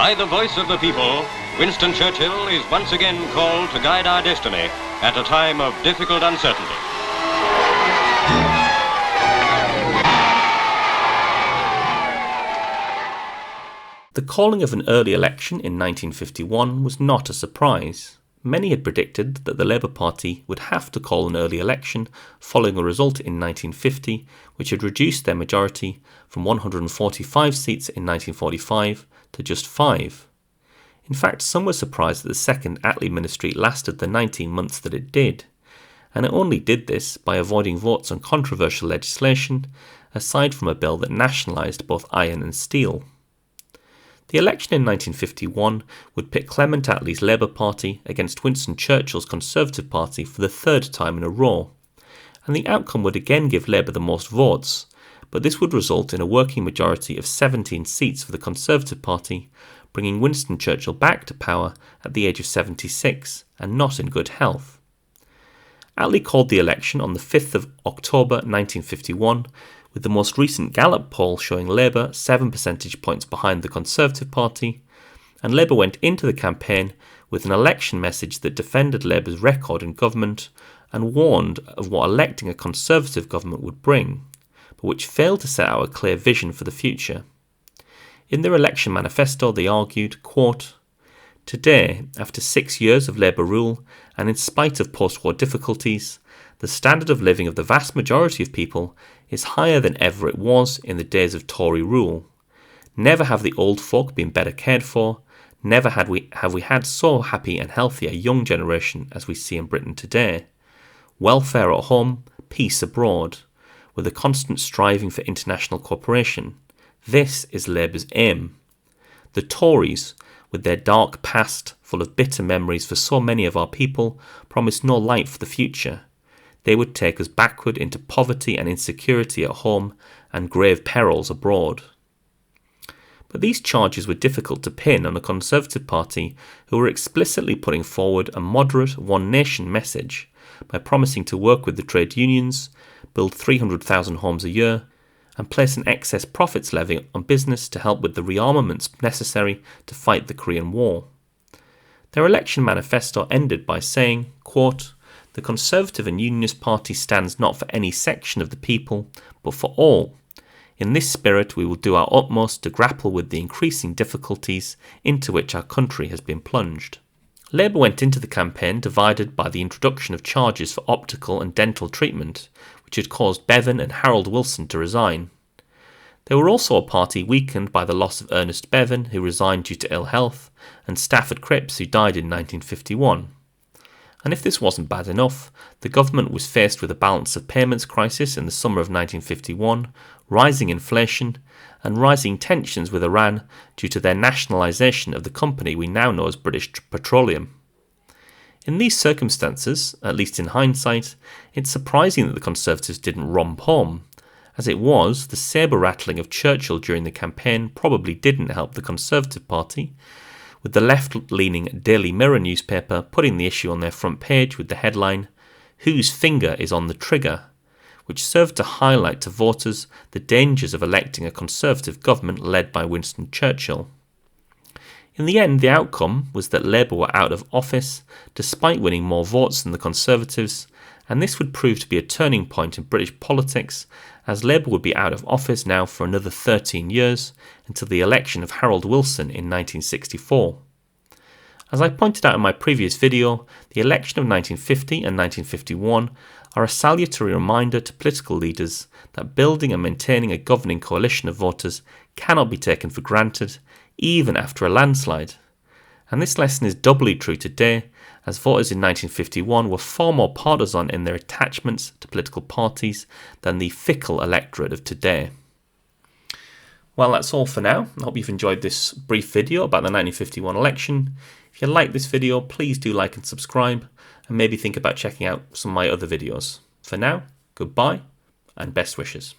By the voice of the people, Winston Churchill is once again called to guide our destiny at a time of difficult uncertainty. The calling of an early election in 1951 was not a surprise. Many had predicted that the Labour Party would have to call an early election following a result in 1950 which had reduced their majority from 145 seats in 1945 to just 5. In fact, some were surprised that the second Attlee ministry lasted the 19 months that it did, and it only did this by avoiding votes on controversial legislation, aside from a bill that nationalised both iron and steel. The election in 1951 would pit Clement Attlee's Labour Party against Winston Churchill's Conservative Party for the third time in a row, and the outcome would again give Labour the most votes, but this would result in a working majority of 17 seats for the Conservative Party, bringing Winston Churchill back to power at the age of 76 and not in good health. Attlee called the election on the 5th of October 1951, with the most recent Gallup poll showing Labour 7 percentage points behind the Conservative Party, and Labour went into the campaign with an election message that defended Labour's record in government and warned of what electing a Conservative government would bring, but which failed to set out a clear vision for the future. In their election manifesto they argued, quote, "Today, after 6 years of Labour rule, and in spite of post-war difficulties, the standard of living of the vast majority of people is higher than ever it was in the days of Tory rule. Never have the old folk been better cared for, never have we had so happy and healthy a young generation as we see in Britain today. Welfare at home, peace abroad, with a constant striving for international cooperation. This is Labour's aim. The Tories, with their dark past full of bitter memories for so many of our people, promise no light for the future. They would take us backward into poverty and insecurity at home and grave perils abroad." But these charges were difficult to pin on the Conservative Party, who were explicitly putting forward a moderate one-nation message by promising to work with the trade unions, build 300,000 homes a year, and place an excess profits levy on business to help with the rearmaments necessary to fight the Korean War. Their election manifesto ended by saying, quote, "The Conservative and Unionist Party stands not for any section of the people, but for all. In this spirit we will do our utmost to grapple with the increasing difficulties into which our country has been plunged." Labour went into the campaign divided by the introduction of charges for optical and dental treatment, which had caused Bevan and Harold Wilson to resign. They were also a party weakened by the loss of Ernest Bevan, who resigned due to ill health, and Stafford Cripps, who died in 1951. And if this wasn't bad enough, the government was faced with a balance of payments crisis in the summer of 1951, rising inflation, and rising tensions with Iran due to their nationalisation of the company we now know as British Petroleum. In these circumstances, at least in hindsight, it's surprising that the Conservatives didn't romp home. As it was, the sabre-rattling of Churchill during the campaign probably didn't help the Conservative Party, with the left-leaning Daily Mirror newspaper putting the issue on their front page with the headline, "Whose finger is on the trigger?", which served to highlight to voters the dangers of electing a Conservative government led by Winston Churchill. In the end, the outcome was that Labour were out of office, despite winning more votes than the Conservatives, and this would prove to be a turning point in British politics, as Labour would be out of office now for another 13 years, until the election of Harold Wilson in 1964. As I pointed out in my previous video, the election of 1950 and 1951 are a salutary reminder to political leaders that building and maintaining a governing coalition of voters cannot be taken for granted, even after a landslide. And this lesson is doubly true today, as voters in 1951 were far more partisan in their attachments to political parties than the fickle electorate of today. Well, that's all for now. I hope you've enjoyed this brief video about the 1951 election. If you like this video, please do like and subscribe, and maybe think about checking out some of my other videos. For now, goodbye and best wishes.